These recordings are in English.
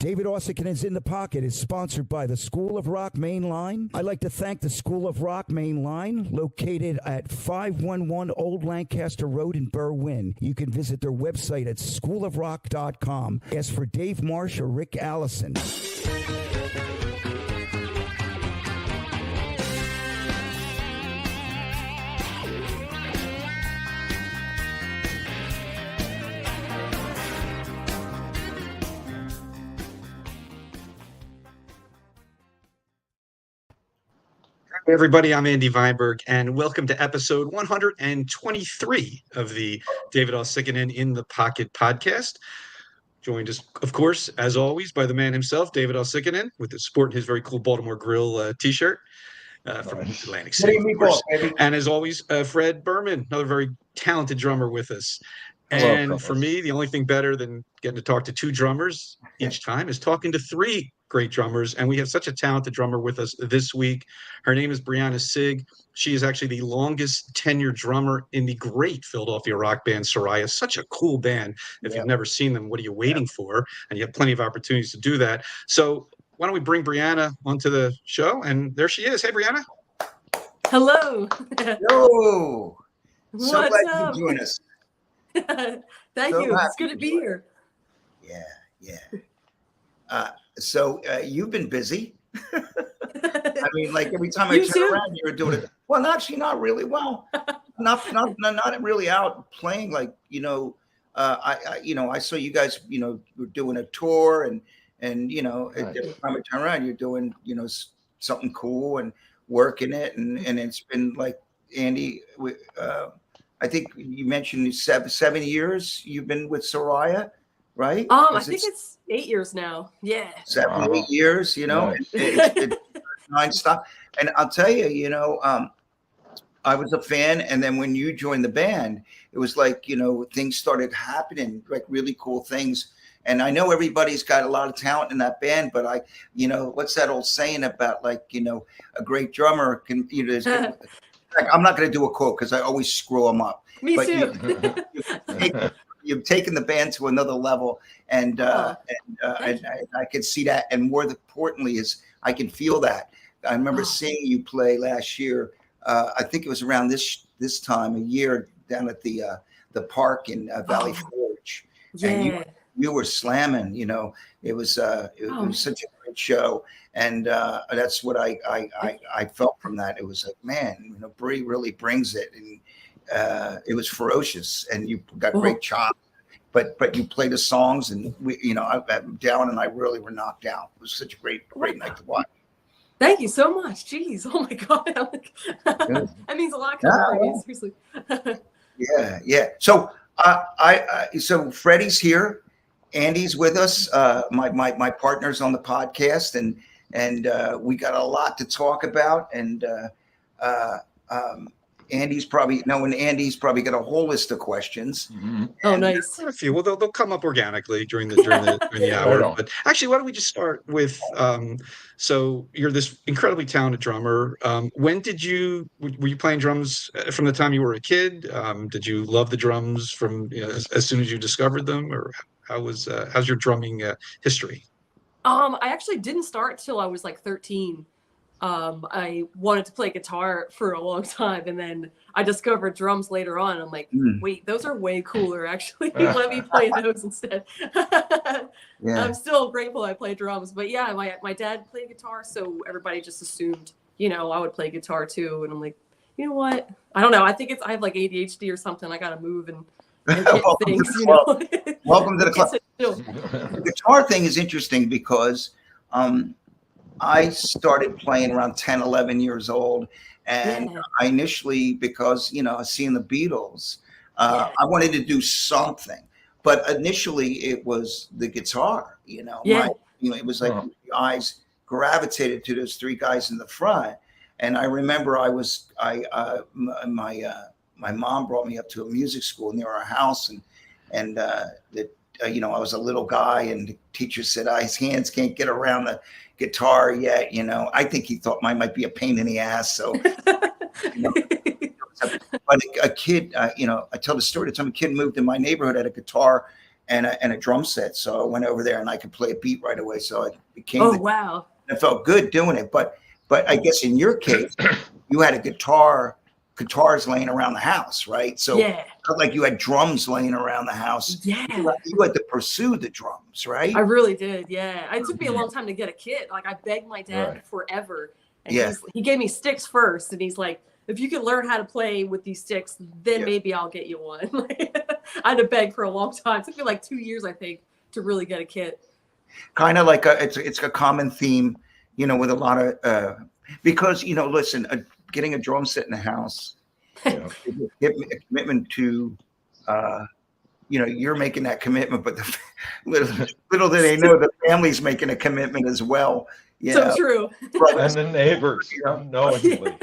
David Uosikkinen in the Pocket is sponsored by the School of Rock Main Line. I'd like to thank the School of Rock Main Line, located at 511 Old Lancaster Road in Berwyn. You can visit their website at schoolofrock.com. Ask for Dave Marsh or Rick Allison. Hey everybody, I'm Andy Weinberg, and welcome to episode 123 of the David Uosikkinen in the Pocket podcast. Joined, of course, as always, by the man himself, David Uosikkinen, with sporting his very cool Baltimore Grill t-shirt from Atlantic City, of course. And as always, Fred Berman, another very talented drummer with us. Hello, and for me, the only thing better than getting to talk to two drummers each time is talking to three great drummers. And we have such a talented drummer with us this week. Her name is Brianna Sig. She is actually the longest tenured drummer in the great Philadelphia rock band Soraia. Such a cool band. If you've never seen them, what are you waiting for? And you have plenty of opportunities to do that. So why don't we bring Brianna onto the show? And there she is. Hey, Brianna. Hello. Yo. So What's glad up? you join us. Thank So you. It's happy good to be here. Yeah. So you've been busy. I mean, like every time I You turn too? around, you're doing it. Well, actually, not really. Well, not really out playing. Like I saw you guys. Were doing a tour, and every time I turn around, you're doing something cool and working it, and it's been like Andy. I think you mentioned 7 years you've been with Soraia, right? I think it's 8 years now. Yeah. 7, 8 years, it's nonstop. And I'll tell you, I was a fan. And then when you joined the band, it was like, things started happening, like really cool things. And I know everybody's got a lot of talent in that band, but what's that old saying about like, a great drummer can, I'm not going to do a quote because I always screw them up. Me But too. you've taken the band to another level, and I can see that. And more importantly, is I can feel that. I remember seeing you play last year. I think it was around this time of year down at the park in Valley Forge, and you were slamming. It was such a great show. And that's what I felt from that. It was like, man, Brie really brings it, and it was ferocious, and you got great chops. But you played the songs, and I'm down, and I really were knocked out. It was such a great night to watch. Thank you so much. Jeez. Oh my God. That means a lot to me, seriously. Yeah. So so Freddie's here. Andy's with us. My partner's on the podcast, and we got a lot to talk about. And Andy's probably got a whole list of questions. Mm-hmm. Oh, nice. A few. Well, they'll come up organically during the hour. But actually, why don't we just start with? So you're this incredibly talented drummer. When were you playing drums from the time you were a kid? Did you love the drums from as soon as you discovered them, or how's your drumming history? I actually didn't start till I was like 13. I wanted to play guitar for a long time, and then I discovered drums later on. I'm like, wait, those are way cooler, actually. Let me play those instead. I'm still grateful I play drums, but yeah, my dad played guitar, so everybody just assumed, I would play guitar too. And I'm like, you know what? I don't know. I think I have like ADHD or something. I got to move and get things, Welcome to the club. The guitar thing is interesting because I started playing around 10, 11 years old. And I initially, because, I was seeing the Beatles, I wanted to do something. But initially it was the guitar, it was like the eyes gravitated to those three guys in the front. And I remember my mom brought me up to a music school near our house, and I was a little guy, and the teacher said, his hands can't get around the guitar yet. I think he thought mine might be a pain in the ass. So, but a kid, I tell the story. The time a kid moved in my neighborhood, had a guitar, and a drum set. So I went over there and I could play a beat right away. So it became. Oh wow! It felt good doing it, but I guess in your case, you had a guitars laying around the house, right? So yeah, like you had drums laying around the house. Yeah, you had to pursue the drums, right? I really did. Yeah, it took me a long time to get a kit. Like I begged my dad forever, and he gave me sticks first, and he's like, if you can learn how to play with these sticks, then maybe I'll get you one. I had to beg for a long time. It took me like 2 years, I think, to really get a kit. Kind of like it's a common theme, you know, with a lot of because you know, listen, getting a drum set in the house, a commitment to, you know, you're making that commitment, but the little do they know the family's making a commitment as well. So true. And the neighbors, knowingly,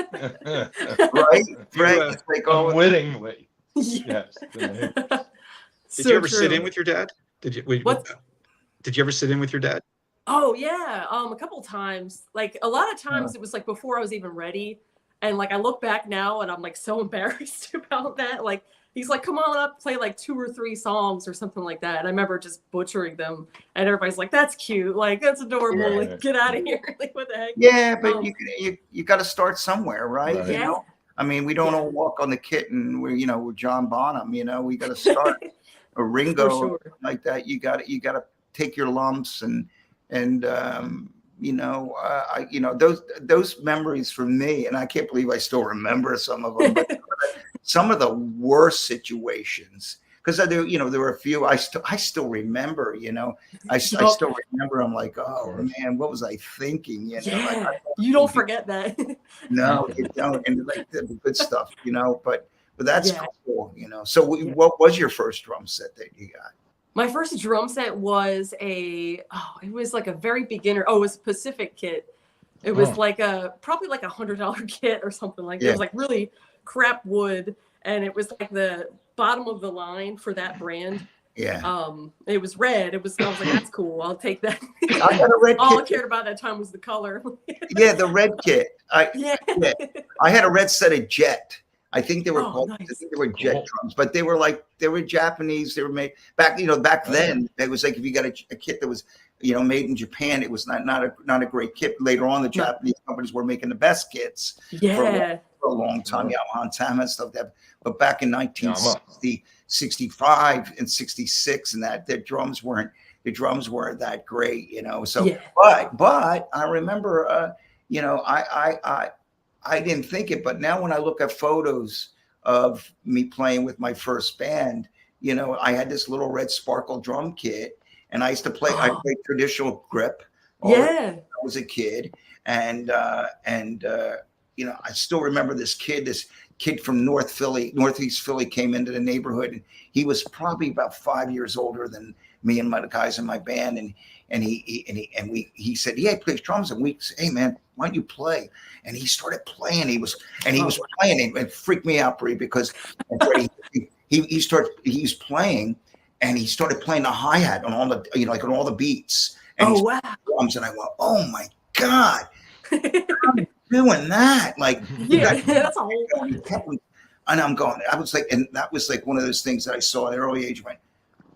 right, it's like unwittingly. Yes. Did you ever sit in with your dad? Did you ever sit in with your dad? Oh yeah, a couple times. Like a lot of times it was like before I was even ready, and like I look back now and I'm like so embarrassed about that. Like he's like, "Come on up, play like 2 or 3 songs or something like that." And I remember just butchering them, and everybody's like, "That's cute, like that's adorable. Like get out of here!" Like what the heck? Yeah, but you got to start somewhere, right? You Yeah. know, I mean, we don't all walk on the kit and we're John Bonham. You know, we got to start a Ringo like that. You got to take your lumps and you know, those memories for me, and I can't believe I still remember some of them, but some of the worst situations, because there were a few I still remember, you know, I still remember. I'm like, oh man, what was I thinking? You know, like, you don't forget that. No, you don't, and like the good stuff, you know, but that's cool, you know. So what was your first drum set that you got? My first drum set was it was like a very beginner. Oh, it was a Pacific kit. It was like probably like $100 kit or something like that. It was like really crap wood, and it was like the bottom of the line for that brand. Yeah. It was red. I was like, that's cool. I'll take that. I had a red All kit. I cared about that time was the color. Yeah, the red kit. I had a red set of Jett. I think they were called. Nice. I think they were Jett drums, but they were Japanese. They were made back. Back then it was like if you got a kit that was made in Japan, it was not a great kit. Later on, the Japanese companies were making the best kits for a long time. Yamaha and Tama and stuff. But back in 1960, 65 and 66, and that the drums weren't that great. So but I remember I didn't think it, but now when I look at photos of me playing with my first band, I had this little red sparkle drum kit, and I used to play. I played traditional grip. When I was a kid, and I still remember this kid from Northeast Philly came into the neighborhood, and he was probably about 5 years older than me and my guys in my band, and he said, "Yeah, he plays drums," and we said, "Hey man, why don't you play?" And he started playing. He was playing, and it freaked me out, Bree, because he's playing, and he started playing the hi-hat on all the like on all the beats. And drums, and I went, "Oh my god, I'm doing that!" Like that's a whole. And I'm going. I was like, and that was like one of those things that I saw at an early age. Went,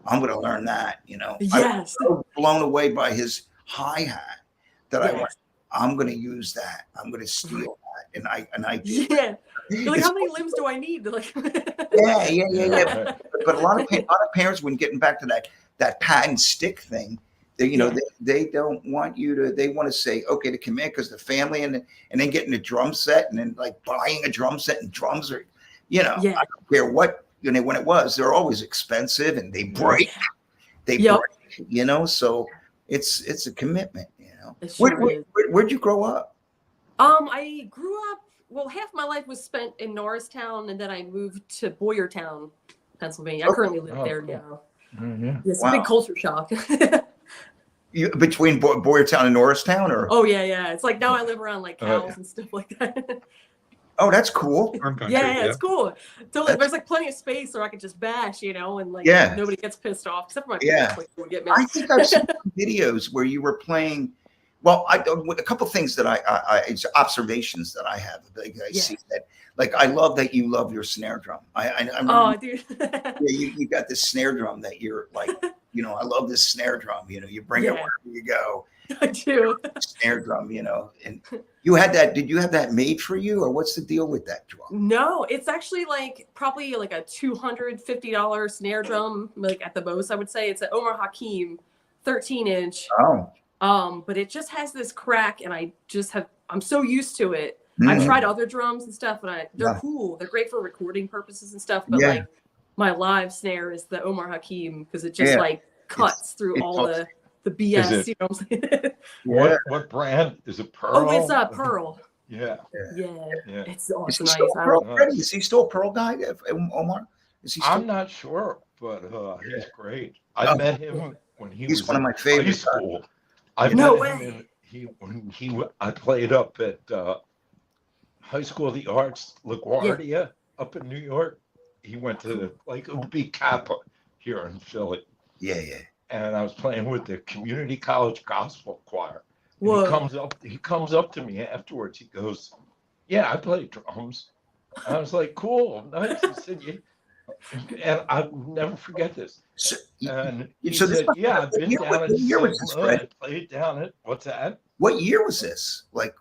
I'm going to learn that. I was so blown away by his hi-hat that I went, I'm going to use that. I'm going to steal that. And I did. Yeah. You're like, how many limbs do I need? Like, yeah. But a lot of parents, when getting back to that pad and stick thing, they don't want you to. They want to say, okay, to commit, because the family and then getting a drum set, and then like buying a drum set, and drums are, I don't care what. When it was, they're always expensive, and they break. Break. So it's a commitment. Where'd you grow up? I grew up. Well, half my life was spent in Norristown, and then I moved to Boyertown, Pennsylvania. I currently live there now. It's a big culture shock. Between Boyertown and Norristown, or? Oh yeah. It's like now I live around like cows and stuff like that. Oh, that's cool. Yeah, it's cool. So there's like plenty of space where I could just bash, and like nobody gets pissed off, except for my parents. Like, would get mad. I think I've seen some videos where you were playing Well, a couple things that it's observations that I have. Like I see that, like I love that you love your snare drum. I Oh, dude. yeah, you got this snare drum that you're like, you know, I love this snare drum. You know, you bring it wherever you go. I do. Snare drum, you know, and you had that. Did you have that made for you, or what's the deal with that drum? No, it's actually like probably like a $250 snare drum, like at the most, I would say. It's an Omar Hakim 13-inch. Oh. But it just has this crack, and I'm so used to it. I've tried other drums and stuff, and they're cool. They're great for recording purposes and stuff. But like my live snare is the Omar Hakim because it just like cuts through all the BS. You know what I'm saying? What brand is it? Pearl? Oh, it's Pearl. Yeah. It's awesome. Is he still Pearl? Is he still a Pearl guy, Omar? Is he still? I'm not sure, but he's great. I met him when he's one of my favorite high school. I played up at High School of the Arts LaGuardia up in New York. He went to like UB Kappa here in Philly. Yeah. And I was playing with the community college gospel choir. Whoa. He comes up to me afterwards. He goes, "Yeah, I play drums." And I was like, "Cool, nice." He said, and I'll never forget this. And he said, "Yeah, I've been down at Sigma. I played down at what's that? What year was this? Like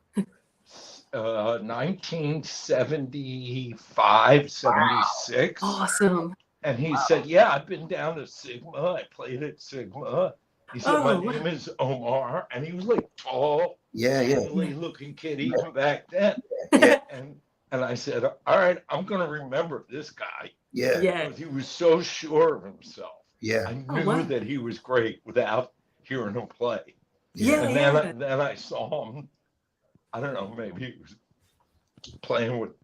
1975, 76. Awesome. And he said, "Yeah, I've been down to Sigma. I played at Sigma." He said, "My name is Omar," and he was like tall, looking kid even back then. And I said, "All right, I'm gonna remember this guy." Because he was so sure of himself. I knew that he was great without hearing him play. And then I saw him. I don't know, maybe he was playing with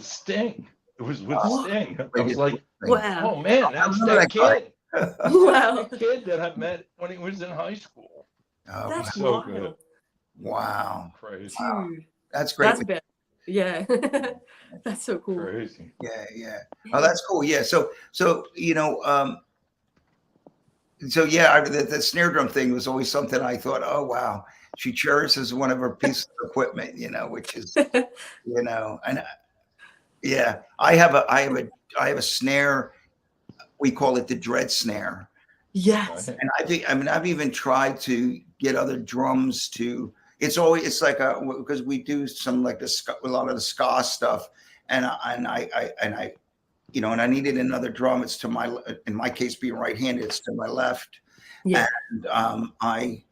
Sting. It was with Sting. I was like, wow. "Oh man, that's that kid." Wow. The kid that I met when he was in high school. Oh, That's so wild. good. Wow. Crazy. Dude, That's great. that's bad. Yeah. That's so cool. Crazy. Yeah. Oh, that's cool. Yeah. So you know, the snare drum thing was always something I thought, oh wow, she cherishes one of her pieces of equipment, you know, which is, you know, and I have a snare. We call it the dread snare. Yes. And I've even tried to get other drums to. It's like because we do some like a lot of the ska stuff, and I you know, and I needed another drum. It's to in my case being right-handed, it's to my left. Yeah. And I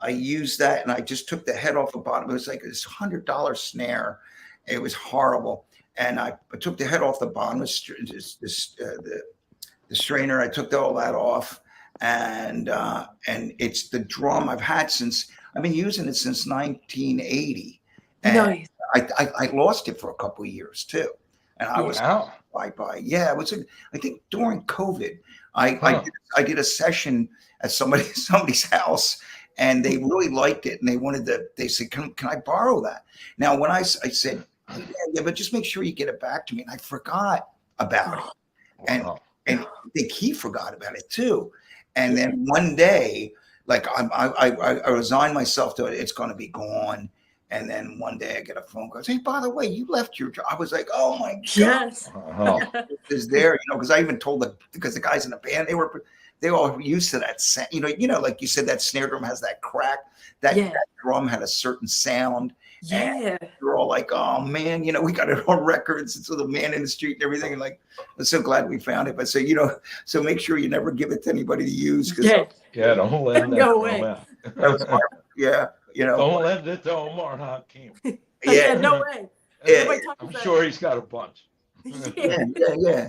used that, and I just took the head off the bottom. It was like this $100 snare. It was horrible, and I took the head off the bottom. The strainer. I took all that off, and it's the drum I've had since. I've been using it since 1980, and nice. I lost it for a couple of years too, and I was bye. Yeah, it was. I think during COVID, I did a session at somebody's house, and they really liked it, and they said, "Can I borrow that?" Now, when I said, "Yeah, but just make sure you get it back to me," and I forgot about it, and I think he forgot about it too, and then one day. Like I resigned myself to it. It's going to be gone. And then one day I get a phone call. Hey, by the way, you left your job. I was like, oh my God. Yes. Is there, you know, because I even told because the guys in the band, they were all used to that sound. You know, like you said, that snare drum has that crack. That drum had a certain sound. Yeah. They're all like, oh man, you know, we got it on records. It's the Man in the Street and everything. And like, I'm so glad we found it. But so, you know, so make sure you never give it to anybody to use. Don't let that go away. Yeah. You know, don't let it to Omar Hakim. Yeah, no way. Yeah. I'm sure he's got a bunch. Yeah.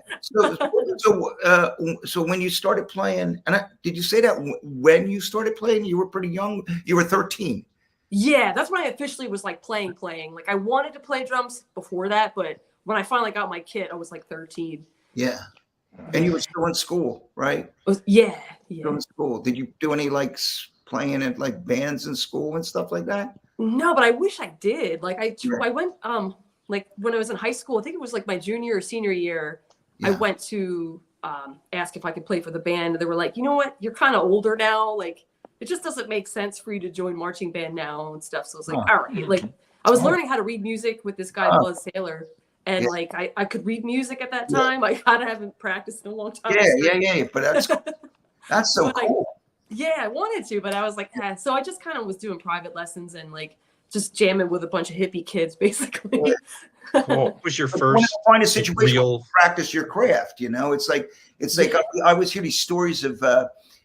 So when you started playing, and did you say that when you started playing, you were pretty young? You were 13. Yeah, that's when I officially was like playing. Like I wanted to play drums before that, but when I finally got my kit, I was like 13. Yeah. And you were still in school, right? Yeah. Still in school. Did you do any like playing at like bands in school and stuff like that? No, but I wish I did. Like I went like when I was in high school, I think it was like my junior or senior year, I went to ask if I could play for the band. They were like, you know what, you're kind of older now. Like, it just doesn't make sense for you to join marching band now and stuff. So I was like, all right. Like, I was learning how to read music with this guy, Buzz Saylor. And like, I could read music at that time. I kind of haven't practiced in a long time. Yeah. But that's so cool. I wanted to, but I was like, so I just kind of was doing private lessons and like just jamming with a bunch of hippie kids, basically. Cool. What was your first find a situation where you practice your craft? You know, it's like I always hear these stories of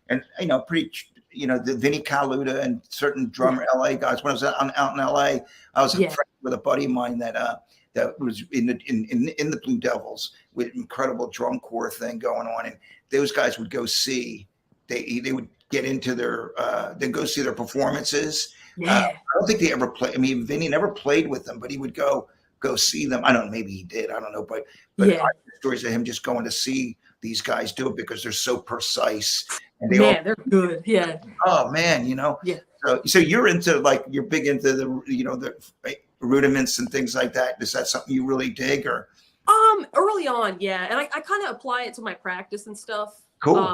and the Vinny Caluta and certain drummer LA guys. When I was out in LA, I was friend with a buddy of mine that was in the Blue Devils with incredible drum corps thing going on, and those guys would go see. They would get into their they'd go see their performances. I don't think they ever played. I mean, Vinny never played with them, but he would go see them. I don't know, maybe he did. I don't know, but I heard stories of him just going to see these guys do it because they're so precise and they're good. Yeah. Oh man, Yeah. So you're big into the the rudiments and things like that. Is that something you really dig or? Early on, yeah, and I kind of apply it to my practice and stuff. Cool. I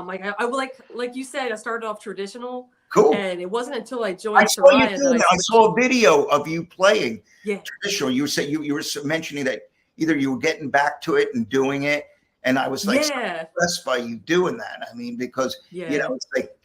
like you said, I started off traditional. Cool. And it wasn't until I joined I Soraia saw a video of you playing traditional. You said you were mentioning that either you were getting back to it and doing it, and I was like so impressed by you doing that. I mean, because it's like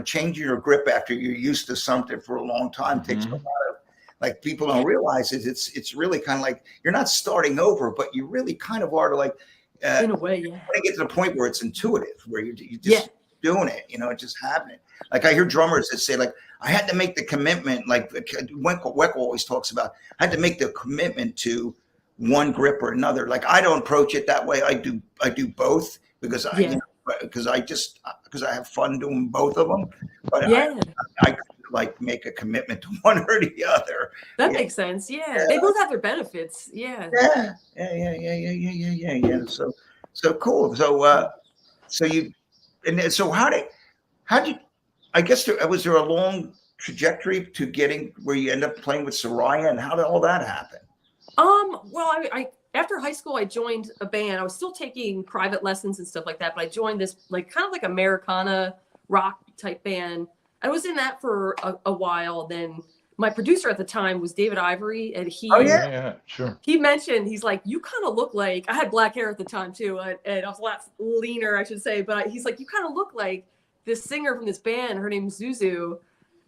changing your grip after you're used to something for a long time takes a lot of, like, people don't realize it's really kind of like you're not starting over, but you really kind of are like in a way, when you get to the point where it's intuitive, where you just doing it, it's just happening. Like I hear drummers that say, like, I had to make the commitment, like Weckl always talks about, I had to make the commitment to one grip or another. Like I don't approach it that way. I do both because because I have fun doing both of them. But I like make a commitment to one or the other. That makes sense. Yeah. They both have their benefits. Yeah. So cool. So how did I guess was there a long trajectory to getting where you end up playing with Soraia, and how did all that happen? Well, I after high school I joined a band. I was still taking private lessons and stuff like that, but I joined this like kind of like Americana rock type band. I was in that for a while. Then my producer at the time was David Ivory, and he he mentioned, he's like, you kind of look like, I had black hair at the time too, and I was a lot leaner, I should say, but he's like, you kind of look like this singer from this band. Her name's ZouZou.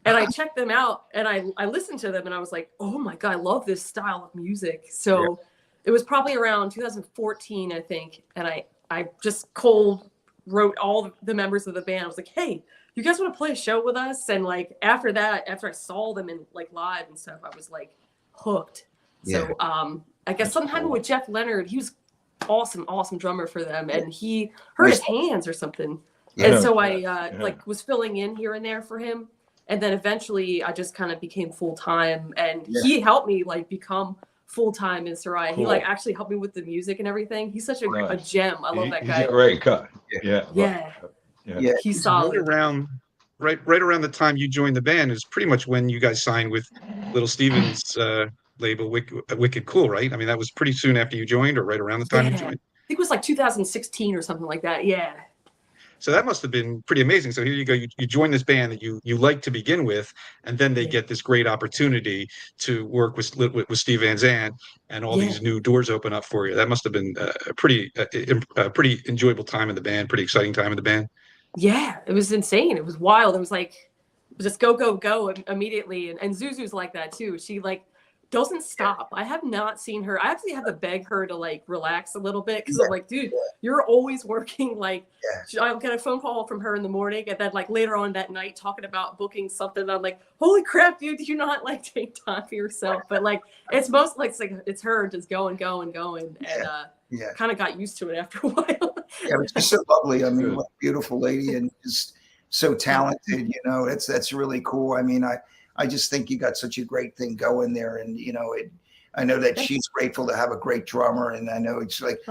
And I checked them out and I listened to them and I was like, oh my God, I love this style of music. So it was probably around 2014, I think. And I just cold wrote all the members of the band. I was like, hey, you guys want to play a show with us? And like after that, after I saw them in like live and stuff, I was like hooked. So I guess sometime with Jeff Leonard, he was awesome drummer for them. And he hurt his hands or something. And so I like was filling in here and there for him. And then eventually I just kind of became full-time, and he helped me like become full-time in Soraia. Cool. He like actually helped me with the music and everything. He's such a gem. I love that guy. He's a great guy. Yeah. He's solid. Right around the time you joined the band is pretty much when you guys signed with Little Steven's label, Wicked Cool, right? I mean, that was pretty soon after you joined, or right around the time you joined? I think it was like 2016 or something like that. Yeah. So that must have been pretty amazing. So here you go, you join this band that you like to begin with, and then they get this great opportunity to work with Steve Van Zandt, and all these new doors open up for you. That must have been a pretty enjoyable time in the band, pretty exciting time in the band. Yeah, it was insane. It was wild. It was like just go immediately. And ZouZou's like that too. She like doesn't stop. I have not seen her. I actually have to beg her to like relax a little bit because I'm like, dude, you're always working. Like, I'll get a phone call from her in the morning, and then like later on that night talking about booking something. I'm like, holy crap, dude, do you not like take time for yourself? But like, it's most like it's her just going, and kind of got used to it after a while. She's so lovely. I mean, what a beautiful lady, and just so talented. That's really cool. I mean, I just think you got such a great thing going there. And, I know that she's grateful to have a great drummer. And I know it's like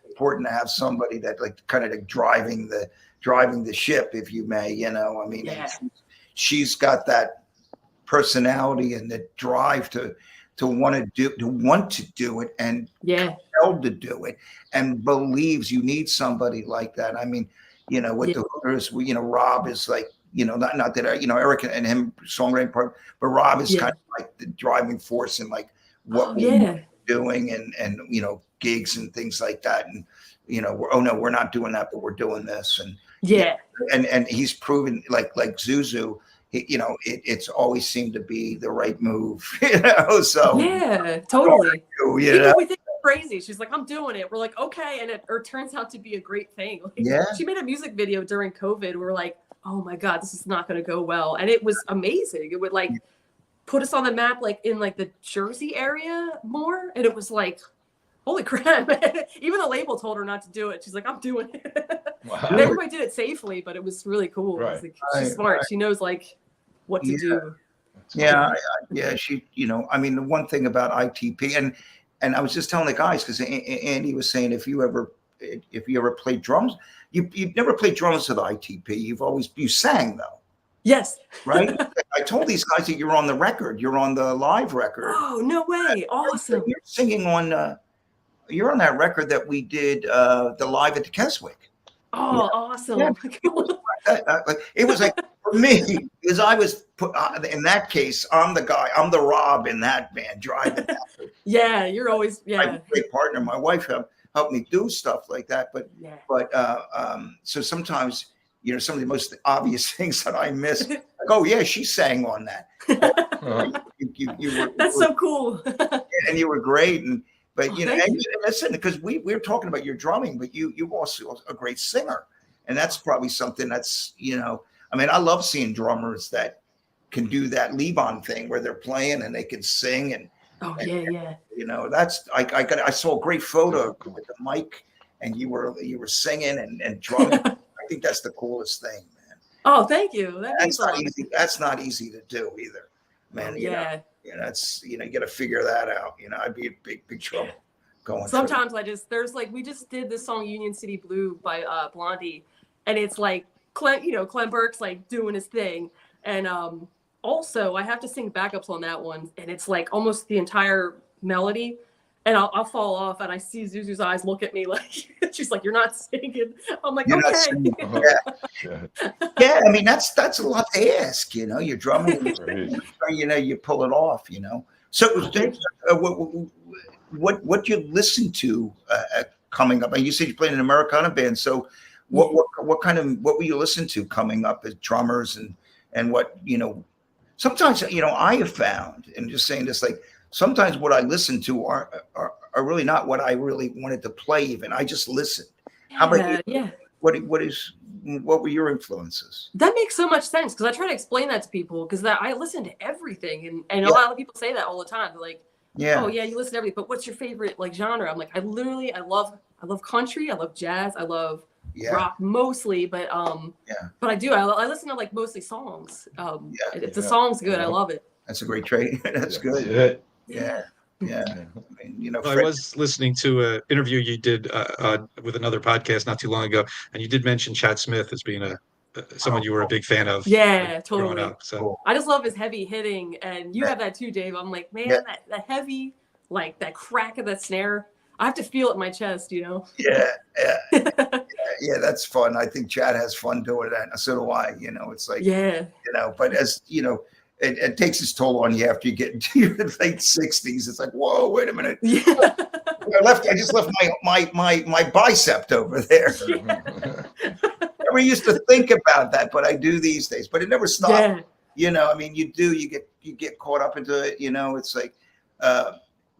important to have somebody that like kind of like driving the ship, if you may, I mean, she's got that personality and the drive to to want to do it and compelled to do it, and believes you need somebody like that. I mean, with the Hooters, Rob is like, not that Eric and him songwriting part, but Rob is kind of like the driving force in like what we're doing and gigs and things like that. And we're not doing that, but we're doing this. And and he's proven like ZouZou. It's always seemed to be the right move, So totally. Even we think it's crazy. She's like, I'm doing it. We're like, okay, and it turns out to be a great thing. Like, she made a music video during COVID. We were like, oh my God, this is not going to go well, and it was amazing. It would like put us on the map, like in like the Jersey area more, and it was like, holy crap. Even the label told her not to do it. She's like, I'm doing it. Wow. Everybody did it safely, but it was really cool. Right. Like, she's smart. She knows like what to do. She, I mean, the one thing about ITP, and I was just telling the guys, because Andy was saying, if you ever played drums, you've never played drums with ITP. You sang though. Yes. Right. I told these guys that you're on the record. You're on the live record. Oh, no way. Awesome. You're singing on, you're on that record that we did, the live at the Keswick. Oh, awesome. It was like, for me, because I was put in that case, I'm the guy, I'm the Rob in that band driving that. You're always, I'm a great partner. My wife helped me do stuff like that. But so sometimes, some of the most obvious things that I miss, like, oh yeah, she sang on that. You were, that's so cool. And you were great. But and listen, because we're talking about your drumming, but you also a great singer, and that's probably something that's I mean, I love seeing drummers that can do that leave-on thing where they're playing and they can sing and that's I saw a great photo with the mic and you were singing and drumming. I think that's the coolest thing, man. Oh, thank you. That's not easy. That's not easy to do either, man. That's you got to figure that out. I'd be in big trouble going. Sometimes we just did this song Union City Blue by Blondie, and it's like Clem Burke's like doing his thing, and also I have to sing backups on that one, and it's like almost the entire melody, and I'll fall off, and I see ZouZou's eyes look at me like she's like, "You're not singing." I'm like, "Okay." Yeah, I mean that's a lot to ask. You're drumming, you pull it off. So what you listen to coming up? And you said you played in an Americana band, so what were you listening to coming up as drummers and what sometimes I have found, and just saying this, like sometimes what I listen to are really not what I really wanted to play. Even I just listened. How about you? What were your influences? That makes so much sense, because I try to explain that to people, because I listen to everything, and a lot of people say that all the time. They're like, oh yeah, you listen to everything, but what's your favorite like genre? I'm like, I love country, I love jazz, I love rock mostly, but but I listen to like mostly songs. If the song's good, I love it. That's a great trait. That's good. Yeah. I mean, I was listening to an interview you did with another podcast not too long ago, and you did mention Chad Smith as being someone you were a big fan of. Yeah, totally. Up, so. I just love his heavy hitting, and you have that too, Dave. I'm like, man, that heavy, like that crack of the snare, I have to feel it in my chest, Yeah, that's fun. I think Chad has fun doing that. So do I. It's like, but as it takes its toll on you after you get into your late 60s. It's like, whoa, wait a minute. I just left my bicep over there. Never used to think about that, but I do these days. But it never stopped. I mean, you get caught up into it. It's like,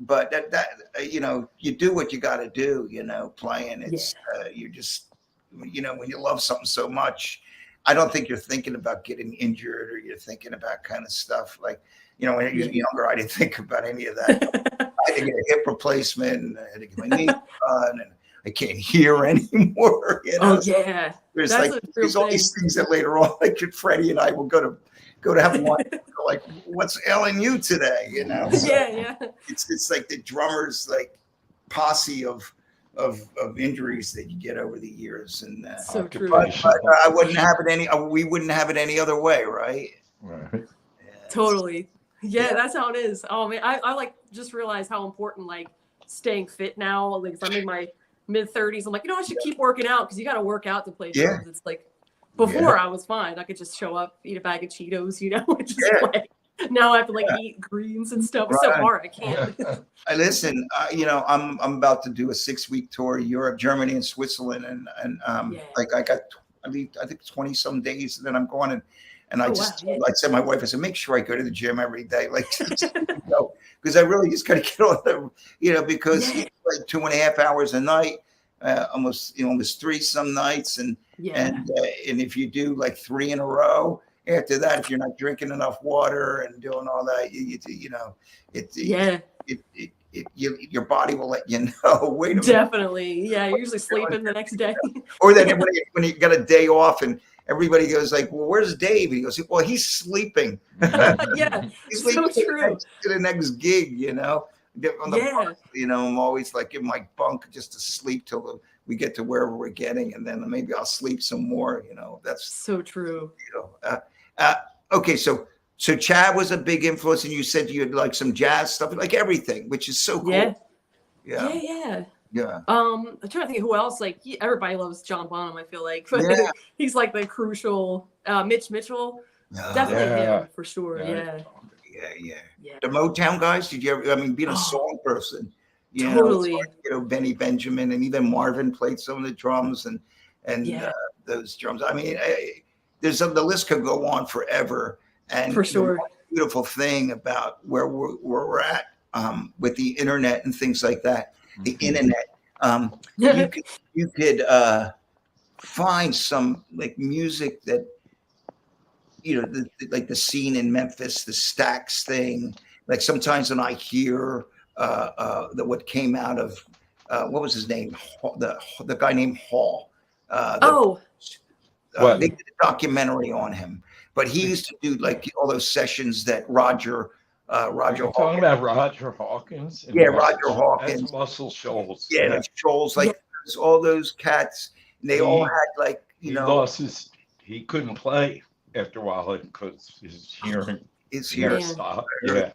but that you do what you got to do. Playing. It's you're just when you love something so much. I don't think you're thinking about getting injured, or you're thinking about kind of stuff like, when you're younger, I didn't think about any of that. I had to get a hip replacement, I had to get my knee done, and I can't hear anymore. Oh yeah, there's all these things that later on, like Freddie and I will go to have lunch. Like, what's ailing you today? It's like the drummer's like posse of injuries that you get over the years, and so true. But I wouldn't have it we wouldn't have it any other way, right? Right. Totally. Yeah, that's how it is. Oh man, I like just realized how important like staying fit now. Like, 'cause I'm in my mid-30s. I'm like, I should keep working out because you got to work out to play drums. It's like before I was fine. I could just show up, eat a bag of Cheetos, and just play. Now I have to like eat greens and stuff. It's so hard. I can't. Listen, I'm about to do a 6-week tour, Europe, Germany, and Switzerland, and like I got, I think 20 some days, and then I'm going and I just, I said, my wife, I said, make sure I go to the gym every day, like, because I really just got to get on the, because like 2.5 hours a night, almost 3 some nights, and if you do like 3 in a row. After that, if you're not drinking enough water and doing all that, your body will let you know. Wait a minute. Definitely, yeah. You're usually sleeping the next day. Or then when you got a day off and everybody goes like, "Well, where's Dave?" He goes, "Well, he's sleeping." Yeah, he's sleeping to the next gig. I'm always like in my bunk just to sleep till we get to wherever we're getting, and then maybe I'll sleep some more. That's so true. Okay, so Chad was a big influence, and you said you had like some jazz stuff, like everything, which is so cool. Yeah. I'm trying to think who else. Like everybody loves John Bonham, I feel like, but he's like the crucial. Mitch Mitchell, definitely him for sure. Yeah. The Motown guys. Did you ever? Being a song person, totally. Benny Benjamin and even Marvin played some of the drums and those drums. The list could go on forever. And for sure, the beautiful thing about where we're at with the internet and things like that, the internet, you could find some like music that like the scene in Memphis, the Stax thing. Like sometimes when I hear what came out of what was his name, the guy named Hall. They did a documentary on him, but he used to do like all those sessions that Roger Hawkins. Talking about Roger Hawkins. Roger Hawkins. That's Muscle Shoals. Shoals, like all those cats. And they all had like, he couldn't play after a while because his hearing stopped. Yeah.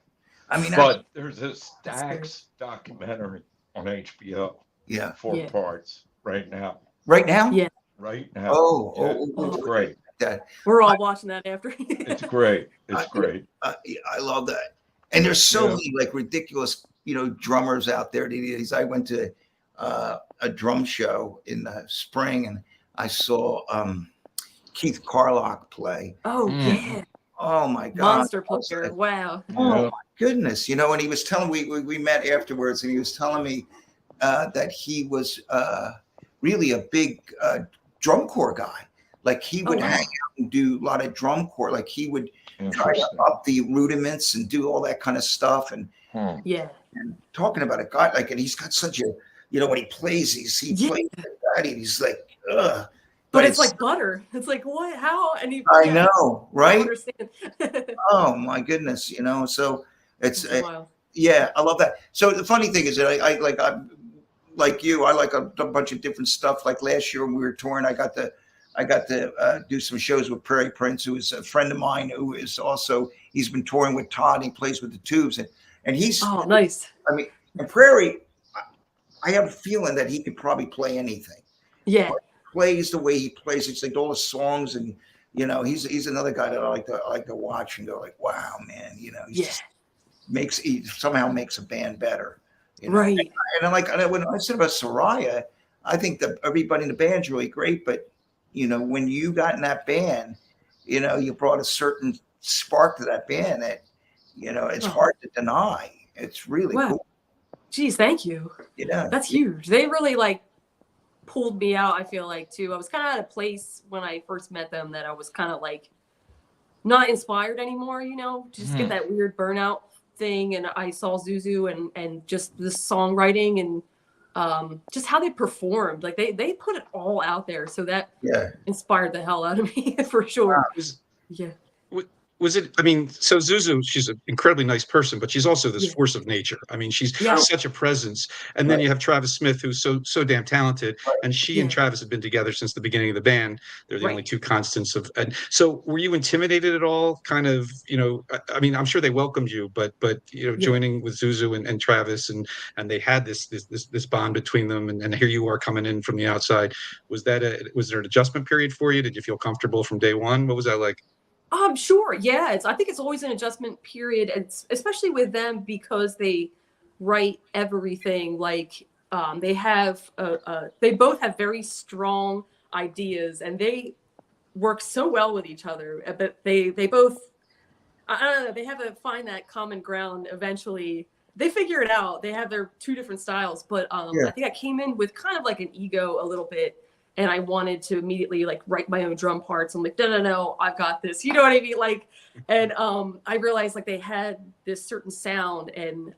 But there's a Stax documentary on HBO. Yeah. 4 parts right now. Right now? Yeah. Right now. It's great. We're all watching that after. It's great. It's great. I love that. And there's so many like ridiculous, drummers out there. I went to a drum show in the spring and I saw Keith Carlock play. Oh yeah. Oh my God. Monster player. Wow. Oh my goodness. And he was telling we met afterwards and he was telling me that he was really a big drum corps guy. Like he would hang out and do a lot of drum corps. Like he would try to up the rudiments and do all that kind of stuff. And and talking about a guy like, and he's got such a, when he plays, he plays like that. And he's like, ugh. But it's like butter. It's like what? How? And I know, right? I understand. Oh my goodness, So it's I love that. So the funny thing is that I like you. I like a bunch of different stuff. Like last year when we were touring, I got to do some shows with Prairie Prince, who is a friend of mine, who is also, he's been touring with Todd. And he plays with the Tubes, and he's nice. And Prairie, I have a feeling that he could probably play anything. Yeah, but plays the way he plays. It's like all the songs, and he's another guy that I like to watch and go like, wow, man, he somehow makes a band better. Right. And when I said about Soraia, I think that everybody in the band's really great, but when you got in that band, you brought a certain spark to that band that, it's hard to deny. It's really cool. Geez, thank you. That's huge. They really pulled me out, I feel like, too. I was kind of at a place when I first met them that I was kind of not inspired anymore, just get that weird burnout thing. And I saw ZouZou and just the songwriting and just how they performed. Like they put it all out there. So that inspired the hell out of me for sure. was it, I mean, so ZouZou, she's an incredibly nice person, but she's also this Yeah. force of nature. I mean, she's Yeah. such a presence. And then you have Travis Smith, who's so damn talented. And she and Yeah. Travis have been together since the beginning of the band. They're the Right. only two constants of. And so, were you intimidated at all? Kind of, you know, I mean, I'm sure they welcomed you, but you know, Yeah. joining with ZouZou and Travis, and they had this bond between them, and here you are coming in from the outside. Was there an adjustment period for you? Did you feel comfortable from day one? What was that like? Sure. Yeah. I think it's always an adjustment period, and especially with them because they write everything. Like they have, they both have very strong ideas, and they work so well with each other. But they both, I don't know, they have to find that common ground eventually. They figure it out. They have their two different styles, but I think I came in with kind of like an ego a little bit. And I wanted to immediately like write my own drum parts. I'm like, no, I've got this. You know what I mean? Like, and I realized like they had this certain sound, and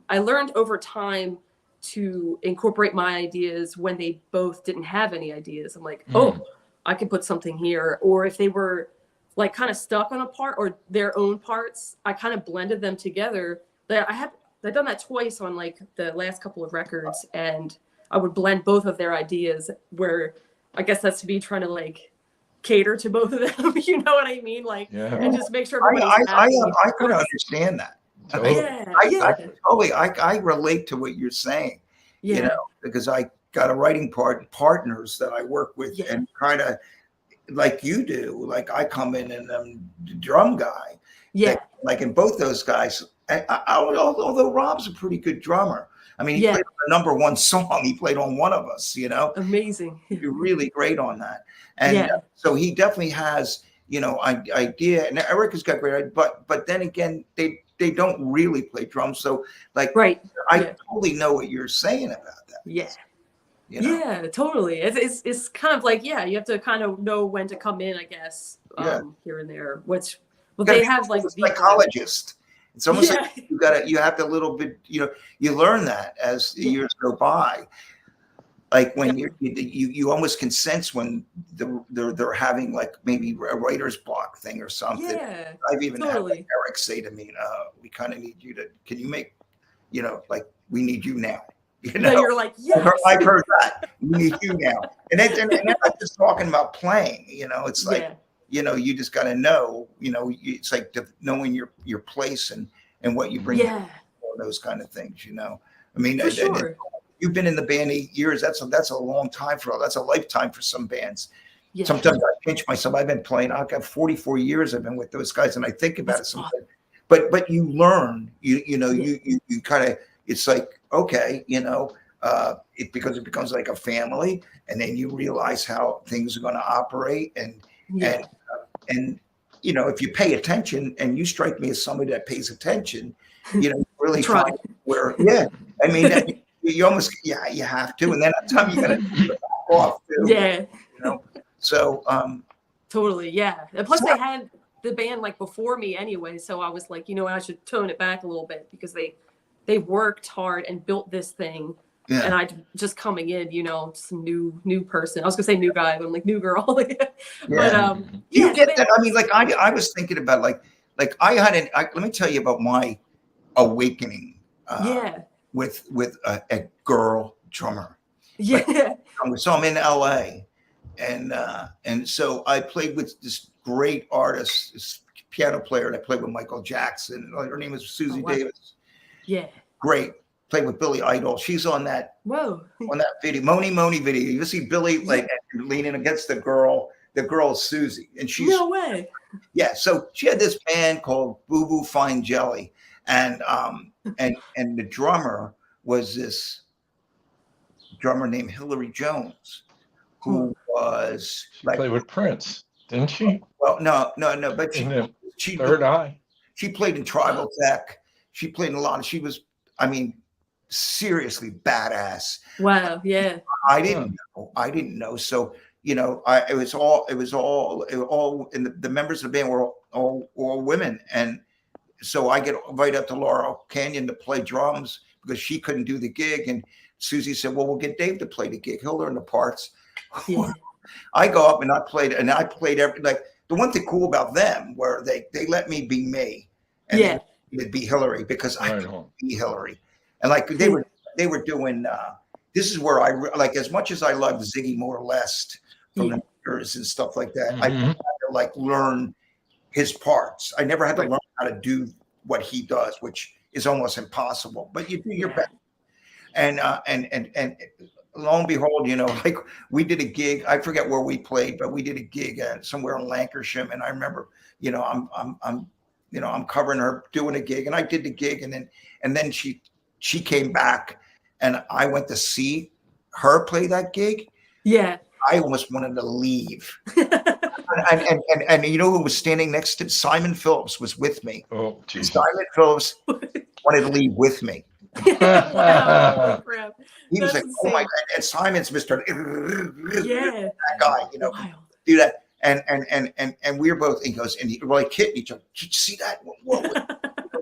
I learned over time to incorporate my ideas when they both didn't have any ideas. I'm like, oh, I can put something here. Or if they were like kind of stuck on a part or their own parts, I kind of blended them together. I've done that twice on like the last couple of records, and I would blend both of their ideas, where I guess that's to be trying to like cater to both of them. You know what I mean? Like, and just make sure everybody's happy. I could understand that. I relate to what you're saying, you know, because I got a writing partners that I work with, and kind of like you do. Like I come in and I'm the drum guy. Yeah. Like in both those guys, although Rob's a pretty good drummer. I mean, he played on the #1 song. He played on One of Us, you know. Amazing. You're really great on that. And so he definitely has, you know, idea. And Erica's got great, but then again, they don't really play drums. So like, I totally know what you're saying about that. Yeah. You know? Yeah, totally. It's kind of like, you have to kind of know when to come in, I guess, here and there, which, well, they have like a psychologist. It's almost like you have to a little bit, you know, you learn that as the years go by. Like when you almost can sense when they're having like maybe a writer's block thing or something. Yeah, I've even had like Eric say to me, we kind of need you to, can you make, you know, like we need you now. You know, you're like, I've heard that. We need you now. And they're not just talking about playing, you know, it's like, you know, you just got to know, you know, it's like knowing your place and what you bring, all those kind of things, you know. I mean, you've been in the band 8 years. That's a long time that's a lifetime for some bands. Yeah. Sometimes I pinch myself. I've been playing. I've got 44 years. I've been with those guys, and I think about it sometimes. But you learn. You know, you kind of. It's like, okay, you know, because it becomes like a family, and then you realize how things are going to operate, and you know, if you pay attention, and you strike me as somebody that pays attention, you know, really find where, I mean, you almost, you have to, and then at the time you got to back off too. Yeah, you know, so totally, and plus they had the band like before me anyway, so I was like, you know, I should tone it back a little bit because they worked hard and built this thing. Yeah. And I just coming in, you know, just a new person. I was gonna say new guy, but I'm like new girl. But you get that. I mean, like I was thinking about like I had let me tell you about my awakening. With a girl drummer. Yeah. Like, so I'm in LA, and so I played with this great artist, this piano player, and I played with Michael Jackson. Her name is Susie Davis. Yeah. Great. Played with Billy Idol. She's on that video, Moni video. You see Billy like leaning against the girl. The girl is Susie, and she's no way. Yeah, so she had this band called Boo Boo Fine Jelly, and the drummer was this drummer named Hillary Jones, who was like played with Prince, didn't she? Well, no, but she Third Eye. She played in Tribal Tech. She played in a lot of. She was, I mean, seriously badass. Wow. Yeah. I didn't know. So, you know, it was all and the members of the band were all women. And so I get invited up to Laurel Canyon to play drums because she couldn't do the gig. And Susie said, well, we'll get Dave to play the gig. He'll learn the parts. Yeah. I go up and I played every, like the one thing cool about them were they let me be me, and they'd be Hillary because I couldn't be Hillary, and like they were doing. This is where I like, as much as I loved Ziggy more or less from the Mirrors and stuff like that. I had to like learn his parts. I never had to learn how to do what he does, which is almost impossible. But you do your best. And lo and behold, you know, like we did a gig. I forget where we played, but we did a gig somewhere in Lancashire. And I remember, you know, I'm covering her doing a gig, and I did the gig, and then she came back, and I went to see her play that gig. Yeah, I almost wanted to leave. and you know who was standing next to Simon Phillips was with me. Oh, geez. Simon Phillips wanted to leave with me. Wow, crap. He was like, insane. "Oh my God!" And Simon's Mr. that guy, you know, do that. And we were both. He goes, and we're like hitting each other. Did you see that? What?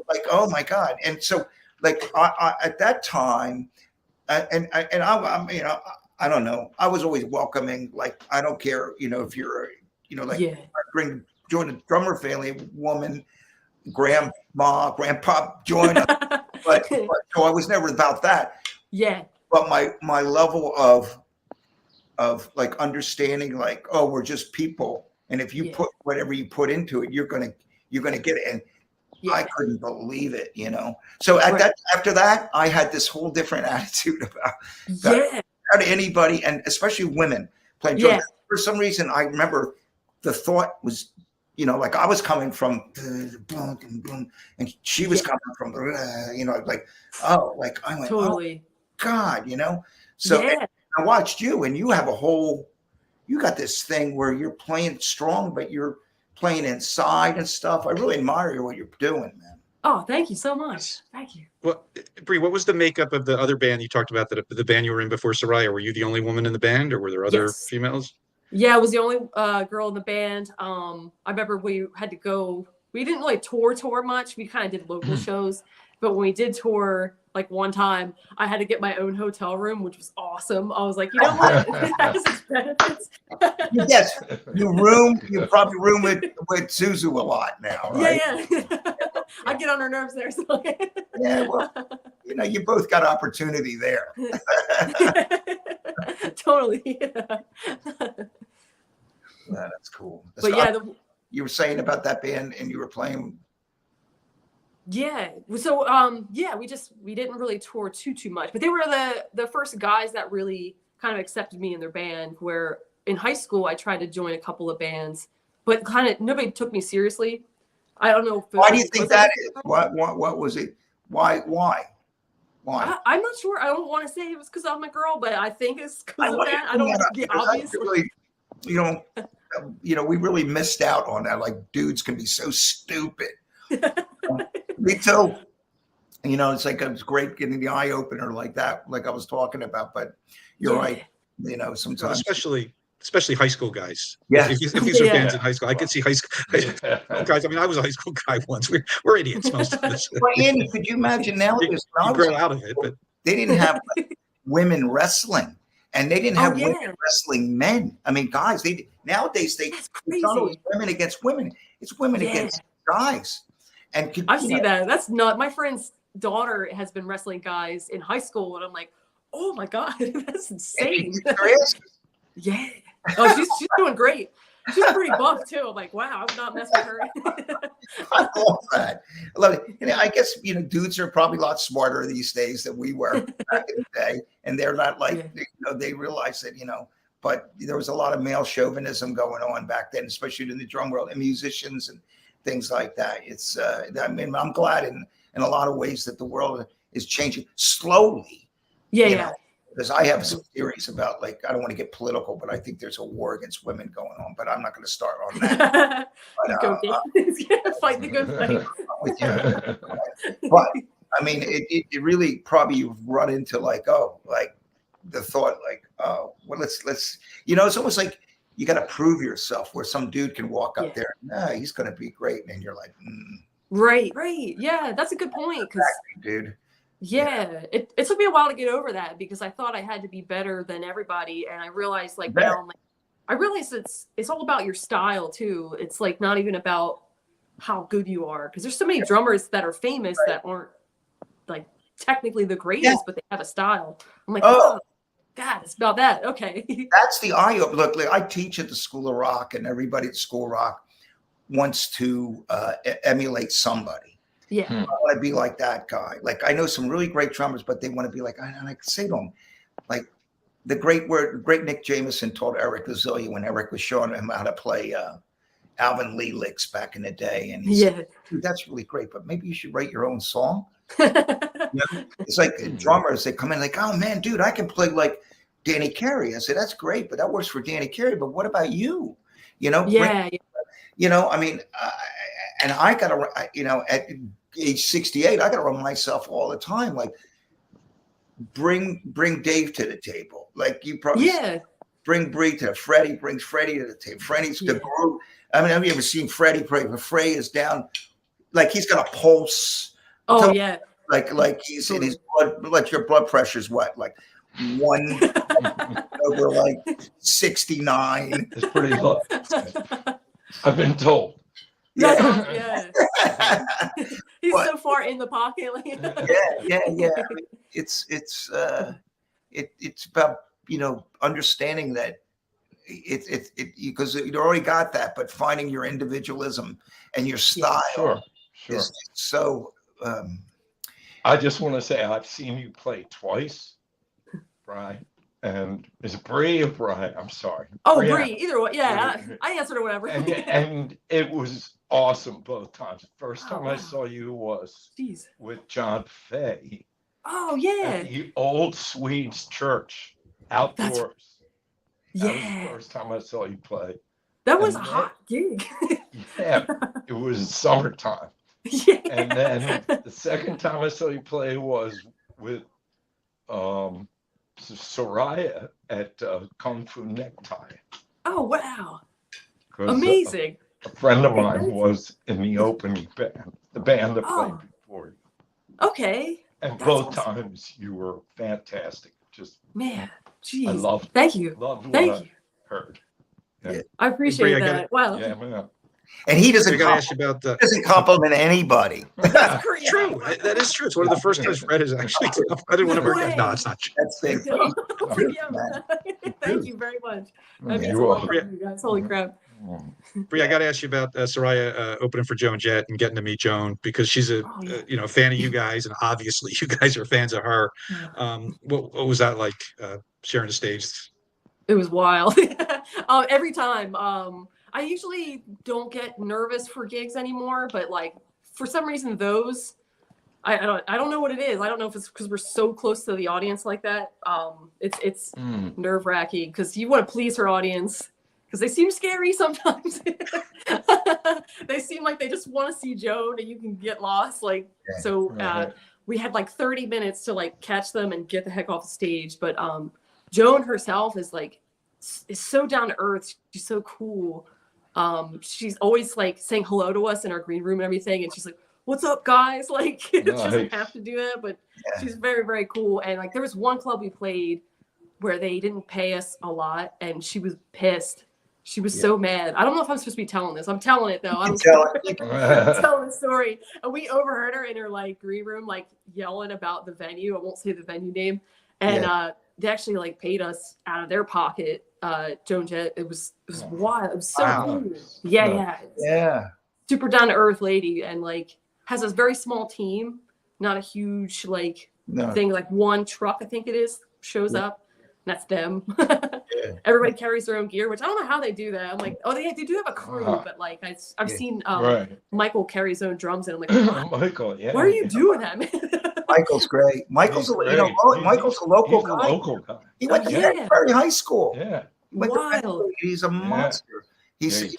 Like, oh my God! And so, like, I at that time, and I'm, you know, I don't know. I was always welcoming. Like, I don't care, you know, if you're, you know, like, join the drummer family, woman, grandma, grandpa, join us. But so I was never about that. Yeah. But my level of like understanding, like, oh, we're just people, and if you put whatever you put into it, you're gonna get it. And I couldn't believe it, you know. So after that, I had this whole different attitude about anybody, and especially women playing drums. For some reason, I remember the thought was, you know, like I was coming from, and she was coming from, you know, like, oh, like I went, totally. Oh, God, you know. So I watched you, and you have you got this thing where you're playing strong, but you're playing inside and stuff. I really admire what you're doing, man. Oh, thank you so much. Thank you. Well, Bri, what was the makeup of the other band you talked about, the band you were in before Soraia? Were you the only woman in the band, or were there other females? Yeah, I was the only girl in the band. I remember we had to go. We didn't really tour much. We kind of did local shows, but when we did tour, like one time, I had to get my own hotel room, which was awesome. I was like, you know what? It has its benefits. Yes, you probably room with ZouZou a lot now, right? Yeah. I get on her nerves there. So. Yeah, well, you know, you both got opportunity there. Totally. Yeah, that's cool. But yeah, you were saying about that band, and you were playing. Yeah. So we didn't really tour too much, but they were the first guys that really kind of accepted me in their band. Where in high school I tried to join a couple of bands, but kind of nobody took me seriously. I don't know. Why do you think that is? What was it? Why? I'm not sure. I don't want to say it was because I'm a girl, but I think it's because of that. I don't want to be obvious. Really, you know, we really missed out on that. Like, dudes can be so stupid. Me too. You know, it's like it's great getting the eye opener like that, like I was talking about. But you're right. You know, sometimes, especially high school guys. Yeah. If these are bands in high school, I could see high school guys. I mean, I was a high school guy once. We're idiots, most of us. Well, Andy, could you imagine nowadays? You grow out of it, but they didn't have women wrestling, and they didn't have women wrestling men. I mean, guys, nowadays it's not always women against women. It's women against guys. And I see that. That's not my friend's daughter has been wrestling guys in high school, and I'm like, oh my God, that's insane. Yeah. Oh, she's doing great. She's pretty buff too. I'm like, wow, I'm not messing with her. I love that. I love it. And I guess, you know, dudes are probably a lot smarter these days than we were back in the day. And they're not like, you know, they realize that, you know, but there was a lot of male chauvinism going on back then, especially in the drum world and musicians and things like that. It's, I mean, I'm glad in a lot of ways that the world is changing slowly. Yeah. You know? Because I have some theories about, like, I don't want to get political, but I think there's a war against women going on, but I'm not going to start on that. But, fight the good fight. But I mean, it really probably you've run into like the thought, like, oh, well, let's, you know, it's almost like you got to prove yourself where some dude can walk up there. Nah, he's going to be great. And you're like, Right. Yeah, that's a good point. Exactly, dude. Yeah, it took me a while to get over that because I thought I had to be better than everybody, and I realized like now I'm like, I realize it's all about your style too. It's like not even about how good you are, because there's so many drummers that are famous that aren't like technically the greatest, but they have a style. I'm like, oh God, it's about that. Okay. That's the eye opener. Look, I teach at the School of Rock, and everybody at School of Rock wants to emulate somebody. Yeah. I want to be like that guy. Like, I know some really great drummers, but they want to be like, I say to them, like the great Nick Jameson taught Eric Azalea when Eric was showing him how to play Alvin Lee licks back in the day. And he said, dude, that's really great, but maybe you should write your own song. It's like drummers, they come in like, oh man, dude, I can play like Danny Carey. I said, that's great, but that works for Danny Carey. But what about you? You know, I mean, and I got to, you know, at age 68, I got to remind myself all the time, like, bring Dave to the table. Like, you probably bring Bree to Freddie, brings Freddie to the table. Freddie's the group. I mean, have you ever seen Freddie play? But Freddie is down, like he's got a pulse. Oh, like he's in his blood, like your blood pressure's what? Like 1 over like 69. It's pretty low. I've been told. Yeah. He's so far in the pocket. Like yeah. I mean, it's about, you know, understanding that it because you already got that, but finding your individualism and your style is so. I just want to say I've seen you play twice, Brian. And is it Bree or Brian? I'm sorry. Oh, Bree. Either way. Yeah, I answered or whatever. and it was awesome both times. The first time I saw you was with John Fay. Oh, yeah. At the old Swedes church outdoors. That was the first time I saw you play. That was a hot gig. Yeah, it was summertime. Yeah. And then the second time I saw you play was with Soraia at Kung Fu Necktie. Oh, wow. Amazing. A friend of mine was in the opening band, the band that played before you. Okay. And both times you were fantastic. Just man, geez. I loved. Thank you. Loved what I heard. Yeah. I appreciate that. Wow. Yeah, man. And he doesn't compliment anybody. That's true. That is true. It's one of the first times Fred has actually. I didn't want to bring that. No, it's not true. That's big. Thank you very much. You're welcome. You guys. Holy crap. Bree, I got to ask you about Soraia opening for Joan Jett and getting to meet Joan, because she's a fan of you guys, and obviously you guys are fans of her. What was that like, sharing the stage? It was wild. Every time. I usually don't get nervous for gigs anymore, but like for some reason those, I don't know what it is. I don't know if it's because we're so close to the audience like that. It's nerve-wracking because you want to please her audience because they seem scary sometimes. They seem like they just want to see Joan and you can get lost. Like we had like 30 minutes to like catch them and get the heck off the stage. But Joan herself is so down to earth. She's so cool. She's always like saying hello to us in our green room and everything. And she's like, what's up, guys? Like, she doesn't have to do that, but she's very, very cool. And like, there was one club we played where they didn't pay us a lot and she was pissed. She was so mad. I don't know if I'm supposed to be telling this. I'm telling it though. I'm telling the story. And we overheard her in her like green room, like yelling about the venue. I won't say the venue name. And they actually like paid us out of their pocket. Joan Jett. It was wild. It was so cool. Yeah. Super down to earth lady, and like has a very small team, not a huge thing. Like one truck, I think it is, shows up. And that's them. Everybody carries their own gear, which I don't know how they do that. I'm like, they do have a crew, but like I've seen Michael carry his own drums, and I'm like, Michael, why are you doing that, man? Michael's great. Michael's Michael's a local guy. He went to Harvey High School. Yeah. He's a monster. He's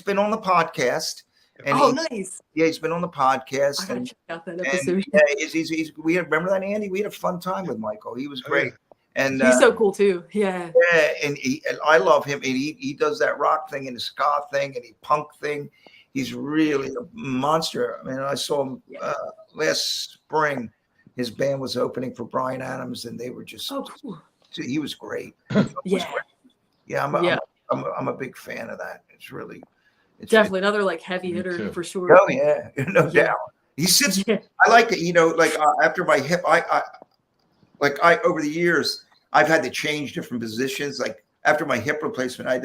been on the podcast. And nice. Yeah, he's been on the podcast. I gotta check out that episode. We remember that, Andy? We had a fun time with Michael. He was great. And he's so cool too. Yeah. Yeah, and I love him. And he does that rock thing and the ska thing and the punk thing. He's really a monster. I mean, I saw him last spring. His band was opening for Bryan Adams, and they were just cool. He was great. Yeah. I'm a big fan of that. It's definitely another like heavy hitter for sure. Oh yeah, no doubt. He sits. Yeah. I like it. Like after my hip, I over the years I've had to change different positions. Like after my hip replacement, I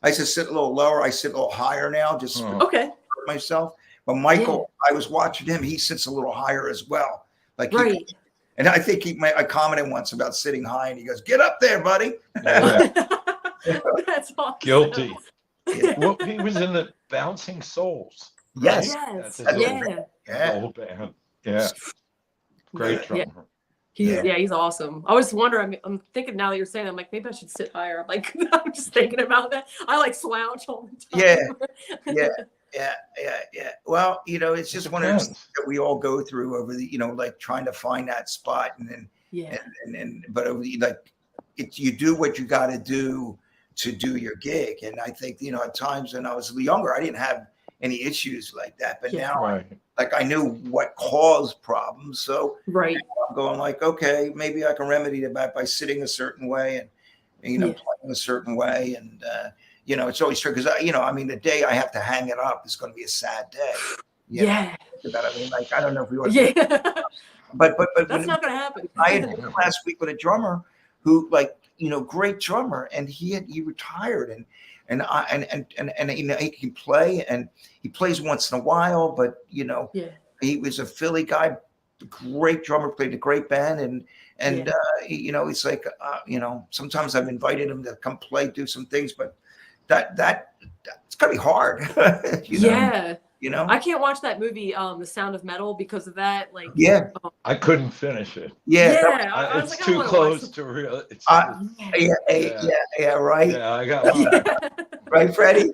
used to sit a little lower. I sit a little higher now, just okay. for myself. But Michael, I was watching him. He sits a little higher as well. Like right. And I think I commented once about sitting high, and he goes, "Get up there, buddy." Yeah. That's awesome. Guilty. Yeah. Well, he was in the Bouncing Souls. Yes. Yes. That's Yeah. Old band. Yeah. Great drummer. He's awesome. I was wondering, I'm thinking now that you're saying, I'm like, maybe I should sit higher. I'm like, I'm just thinking about that. I like slouch all the time. Yeah. Well, it's just one of those things that we all go through over the, like trying to find that spot, and then, but over the, like, you do what you got to do your gig. And I think, at times when I was younger, I didn't have any issues like that, but now I knew what caused problems. So right. I'm going like, okay, maybe I can remedy that by sitting a certain way and playing a certain way. And, it's always true because, the day I have to hang it up is going to be a sad day. Yeah. I don't know if we want to. Yeah. But that's not going to happen. I had last week with a drummer who, great drummer, and he retired, and he can play, and he plays once in a while, but he was a Philly guy, great drummer, played a great band, and it's like sometimes I've invited him to come play, do some things, but that it's gonna be hard. I can't watch that movie, The Sound of Metal, because of that. I couldn't finish it. It's too close to real. Right. Yeah, I got one. Right, Freddie.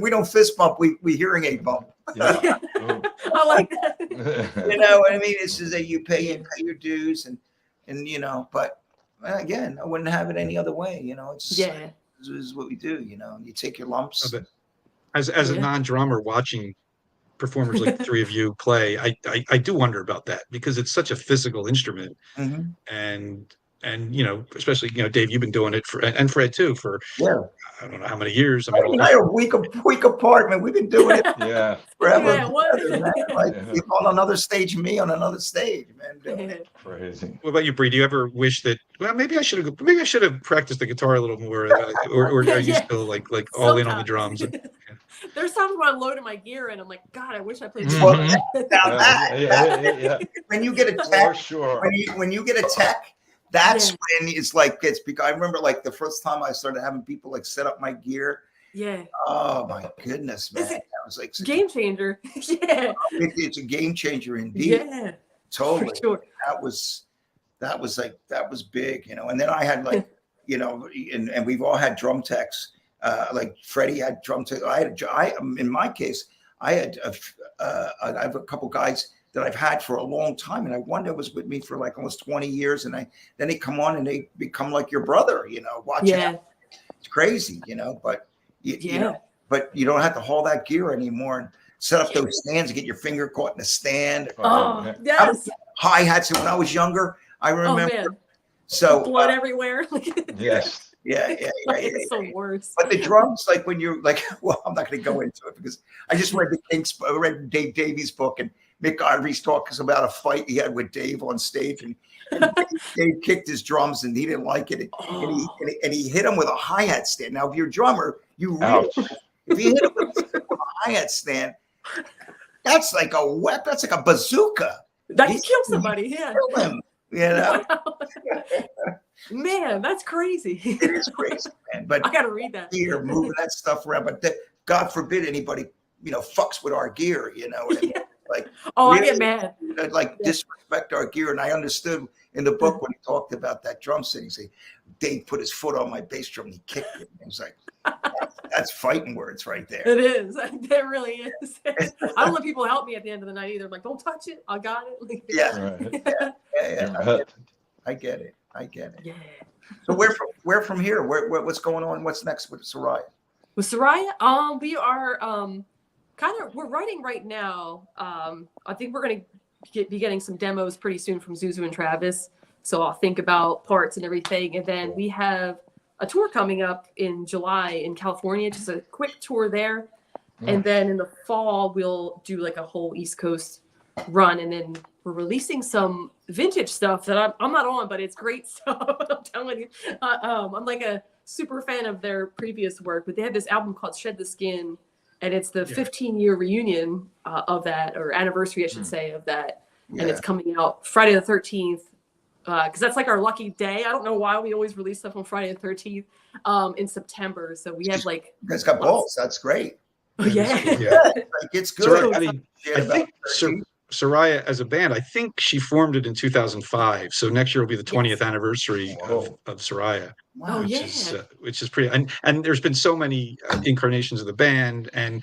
We don't fist bump. We hearing aid bump. Yeah. I like that. This is you pay your dues, and but again, I wouldn't have it any other way. This is what we do. You take your lumps. As a non-drummer watching performers like the three of you play, I do wonder about that, because it's such a physical instrument. Mm-hmm. And especially Dave, you've been doing it and Fred too for I don't know how many years. I a week apart, man. We've been doing it forever. You're on another stage, me on another stage, man. Crazy. What about you, Bree? Do you ever wish that? Well, maybe I should have practiced the guitar a little more, or are you still like all in on the drums? There's times when I'm loading my gear and I'm like, God, I wish I played. When you get a tech, when you get a tech. That's when it's because I remember the first time I started having people set up my gear. Yeah. Oh my goodness, man. That was game changer. It's a game changer indeed. Yeah. Totally. For sure. That was big, And then I had and we've all had drum techs. Freddie had drum tech. In my case, I have a couple guys that I've had for a long time, and one that was with me for almost 20 years, and then they come on and they become like your brother, watching. It's crazy, but but you don't have to haul that gear anymore and set up those stands and get your finger caught in the stand. Oh, yes. Hi-hats. When I was younger, I remember. Oh, man. So blood everywhere. Yes. Yeah. It's the worst. But the drums, when you're well, I'm not going to go into it because I just read Dave Davies' book, and Mick Ivory's talks about a fight he had with Dave on stage, and Dave kicked his drums and he didn't like it, and he hit him with a hi-hat stand. Now, if you're a drummer, if you hit him with a hi-hat stand, that's like a weapon. That's like a bazooka. That can kill somebody. Kill him. Man, that's crazy. It is crazy, man. But I gotta read that. Here, moving that stuff around, but God forbid anybody, fucks with our gear, I get mad. Disrespect our gear. And I understood in the book when he talked about that drum set, he said, Dave put his foot on my bass drum and he kicked it. And it was like, that's fighting words right there. It is. It really is. I don't let people help me at the end of the night either. I'm like, don't touch it. I got it. Yeah. I get it. Yeah. So where from here? What's going on? What's next with Soraia? With Soraia, we are we're writing right now. I think we're going to be getting some demos pretty soon from ZouZou and Travis. So I'll think about parts and everything. And then we have a tour coming up in July in California, just a quick tour there. And then in the fall, we'll do like a whole East Coast run. And then we're releasing some vintage stuff that I'm not on, but it's great stuff. I'm telling you. I'm like a super fan of their previous work, but they had this album called Shed the Skin. And it's the 15-year reunion of that, or anniversary, I should say, of that. Yeah. And it's coming out Friday the 13th. Because that's like our lucky day. I don't know why we always release stuff on Friday the 13th in September. So we have like... You guys got balls. That's great. Yeah. It's good. I think Soraia as a band, I think she formed it in 2005. So next year will be the 20th anniversary of Soraia. Wow. Which is pretty, and there's been so many incarnations of the band and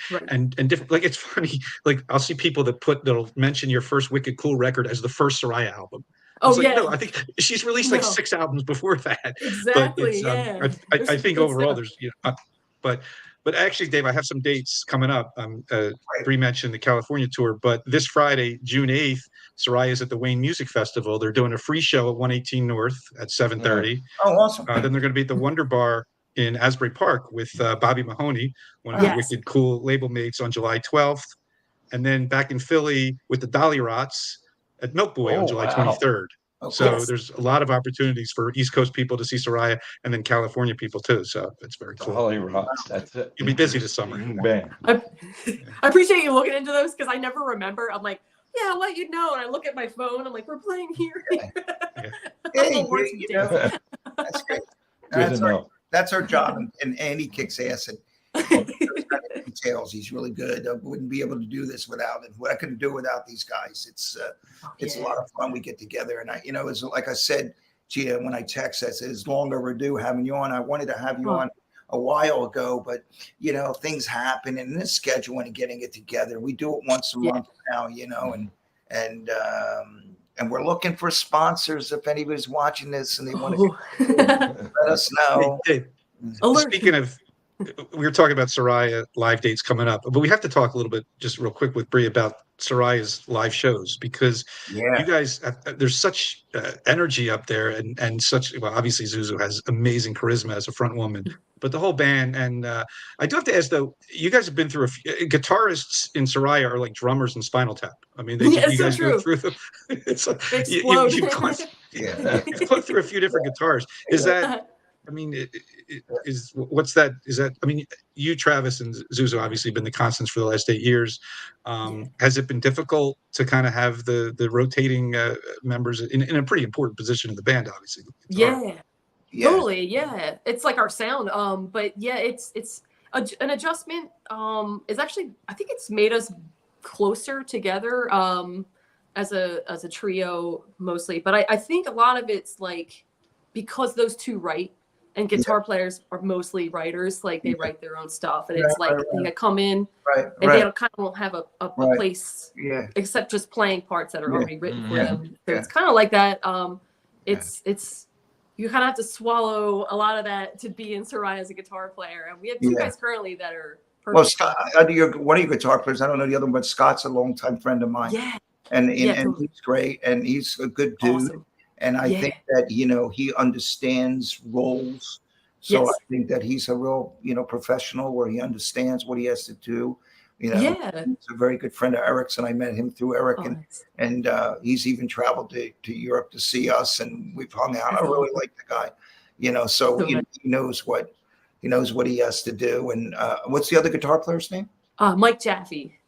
different, like, it's funny, like I'll see people that'll mention your first Wicked Cool record as the first Soraia album. No, I think she's released like 6 albums before that. Exactly. But I think overall there's, but actually, Dave, I have some dates coming up. Bree mentioned the California tour, but this Friday, June 8th, Soraia is at the Wayne Music Festival. They're doing a free show at 118 North at 7:30. Oh, awesome. Then they're going to be at the Wonder Bar in Asbury Park with Bobby Mahoney, one of the Wicked Cool label mates, on July 12th. And then back in Philly with the Dolly Rots at Milk Boy on July 23rd. So there's a lot of opportunities for East Coast people to see Soraia, and then California people too. So it's very cool. Holly Rocks. That's it. You'll be busy this summer. I appreciate you looking into those, because I never remember. I'm like, I'll let you know. And I look at my phone. I'm like, we're playing here. That's great. That's our job, and Andy kicks ass and details. He's really good. I wouldn't be able to do this without him. What I couldn't do without these guys. It's a lot of fun. We get together, and it's like I said, Gia, when I text, I said it's long overdue having you on. I wanted to have you on a while ago, but things happen, and this scheduling and getting it together. We do it once a month now, and we're looking for sponsors. If anybody's watching this and they want to let us know. Hey, speaking of, we were talking about Soraia live dates coming up, but we have to talk a little bit, just real quick, with Bree about Soraia's live shows, because you guys, there's such energy up there, and such. Well, obviously ZouZou has amazing charisma as a front woman, but the whole band. And I do have to ask though, you guys have been through guitarists in Soraia are like drummers in Spinal Tap. I mean, you guys go through them. It's you've gone through a few different guitars. Is that? I mean, what's that? Is that? I mean, you, Travis, and ZouZou obviously been the constants for the last 8 years. Has it been difficult to kind of have the rotating members in a pretty important position in the band? Obviously, totally. Yeah, it's like our sound. But it's an adjustment. It's actually, I think it's made us closer together as a trio mostly. But I think a lot of it's like, because those two write. And guitar players are mostly writers, like they write their own stuff, and it's like they come in and they kind of won't have a place except just playing parts that are already written for them. So it's kind of like that. It's you kind of have to swallow a lot of that to be in Soraia as a guitar player. And we have 2 guys currently that are perfect. Well, Scott, one of your guitar players, I don't know the other one, but Scott's a longtime friend of mine. And he's great, and he's a good dude. Awesome. And I think that, he understands roles. So I think that he's a real, professional, where he understands what he has to do. He's a very good friend of Eric's, and I met him through Eric. And he's even traveled to Europe to see us, and we've hung out. I really like the guy, so he knows what he has to do. And what's the other guitar player's name? Mike Jaffe.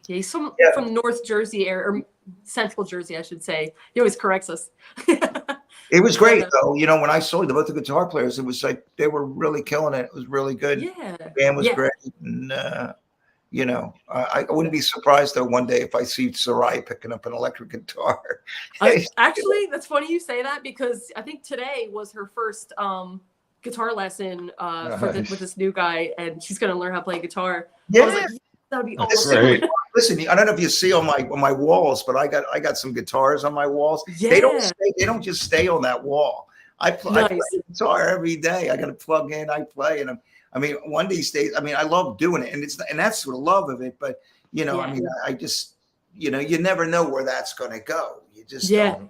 Yeah, he's from North Jersey area, or Central Jersey, I should say. He always corrects us. It was great, though. When I saw both the guitar players, it was like they were really killing it. It was really good. Yeah. The band was great. And, I wouldn't be surprised, though, one day if I see Soraia picking up an electric guitar. Actually, that's funny you say that, because I think today was her first guitar lesson with this new guy, and she's going to learn how to play guitar. Yeah. That'd be awesome. Listen, I don't know if you see on my walls, but I got some guitars on my walls. They don't just stay on that wall. I play guitar every day. I got to plug in. I play, and one of these days. I love doing it, and that's the love of it. But I just you never know where that's going to go. You just don't.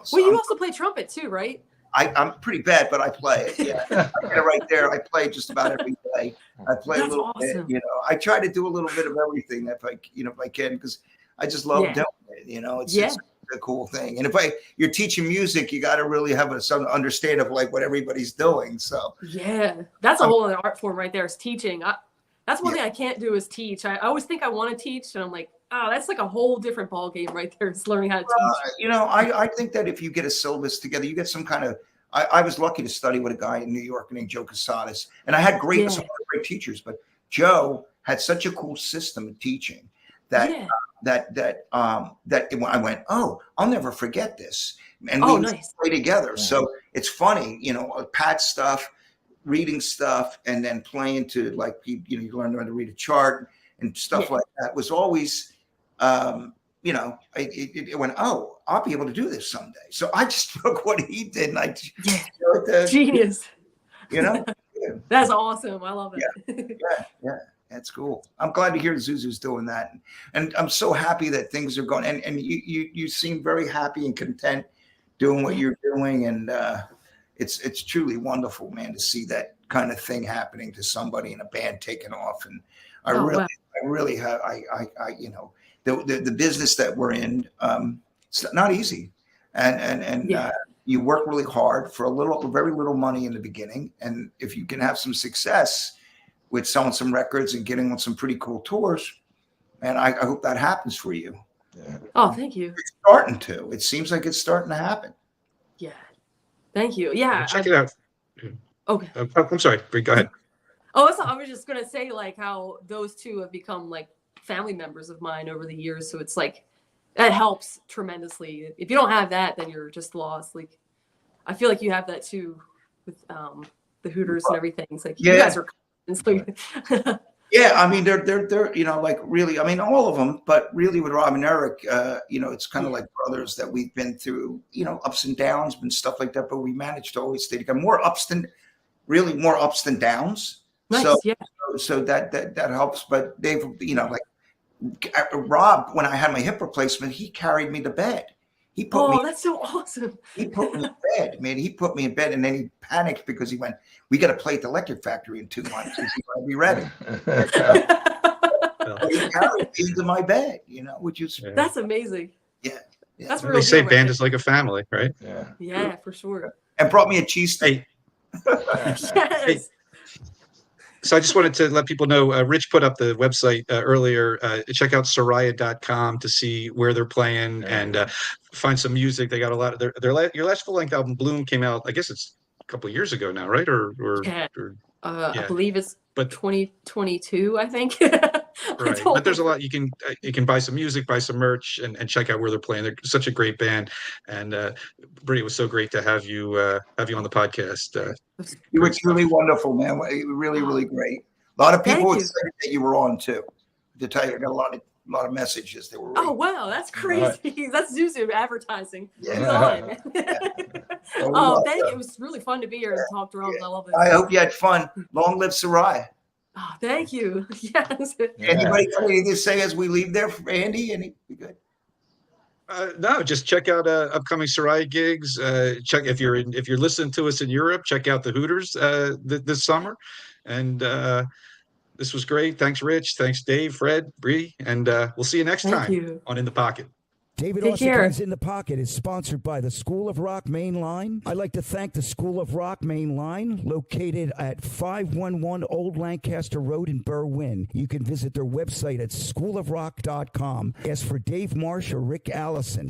So you also play trumpet too, right? I'm pretty bad, but I play it. Yeah, I get it right there. I play just about every day. I play a little bit. You know, I try to do a little bit of everything if I can, because I just love doing it. You know, it's a cool thing. And you're teaching music, you got to really have some understanding of like what everybody's doing. So that's a whole other art form right there, is teaching. That's one thing I can't do, is teach. I always think I want to teach, and I'm like, oh, that's like a whole different ball game right there. It's learning how to teach. You know, I think that if you get a syllabus together, you get some kind of. I was lucky to study with a guy in New York named Joe Casadas, and I had great teachers. But Joe had such a cool system of teaching that I went, oh, I'll never forget this. And we play together. Yeah. So it's funny, you know, pad stuff, reading stuff, and then playing to like you learn how to read a chart and stuff like that was always. You know, it went, oh, I'll be able to do this someday. So I just took what he did, and I genius. You know, that's awesome. I love it. Yeah, that's cool. I'm glad to hear ZouZou's doing that, and I'm so happy that things are going. And you seem very happy and content doing what you're doing, and it's truly wonderful, man, to see that kind of thing happening to somebody in a band taking off. And I really have, you know. The business that we're in, it's not easy, and you work really hard for very little money in the beginning, and if you can have some success with selling some records and getting on some pretty cool tours, and I hope that happens for you. Yeah. Oh, thank you. It's starting to. It seems like it's starting to happen. Yeah, thank you. Yeah, check it out. Okay. I'm sorry. Go ahead. Oh, I was just gonna say like how those two have become like family members of mine over the years, so it's like that helps tremendously. If you don't have that, then you're just lost. Like I feel like you have that too with the Hooters and everything. It's like you guys are yeah, I mean they're you know, like really, I mean all of them, but really with Rob and Eric, you know, it's kind of like brothers that we've been through, you know, ups and downs and stuff like that, but we managed to always stay together. More ups than downs. Nice, so that helps. But they've, you know, like Rob, when I had my hip replacement, he carried me to bed. He put me. That's so awesome. He put me in bed, man. He put me in bed, and then he panicked because he went, "We got to play at the Electric Factory in 2 months. He's got to be ready." He carried me into my bed, you know, which is that's amazing. Yeah. That's they say band is like a family, right? Yeah, for sure. And brought me a cheesesteak. Yes. So I just wanted to let people know, Rich put up the website earlier. Check out Soraia.com to see where they're playing and find some music. They got a lot of your last full-length album, Bloom, came out, I guess it's a couple of years ago now, right? I believe it's 2022, I think. Right. But there's a lot you can buy some music, buy some merch, and check out where they're playing. They're such a great band. And Bree, it was so great to have you on the podcast. You were really wonderful, man. Really, really great. A lot of people excited that you were on too. To tell you, I got a lot of messages that were. Really wow, that's crazy. That's ZouZou advertising. Yeah. Oh, thank you. It was really fun to be here and talk drums. I love it. I hope you had fun. Long live Soraia. Oh, thank you. Yes. Anybody got anything to say as we leave there, Andy? Any good? No, just check out upcoming Soraia gigs. Check if you're listening to us in Europe. Check out the Hooters this summer. And this was great. Thanks, Rich. Thanks, Dave, Fred, Bree, and we'll see you next time on In the Pocket. David Uosikkinen In the Pocket is sponsored by the School of Rock Main Line. I'd like to thank the School of Rock Main Line, located at 511 Old Lancaster Road in Berwyn. You can visit their website at schoolofrock.com. Ask for Dave Marsh or Rick Allison.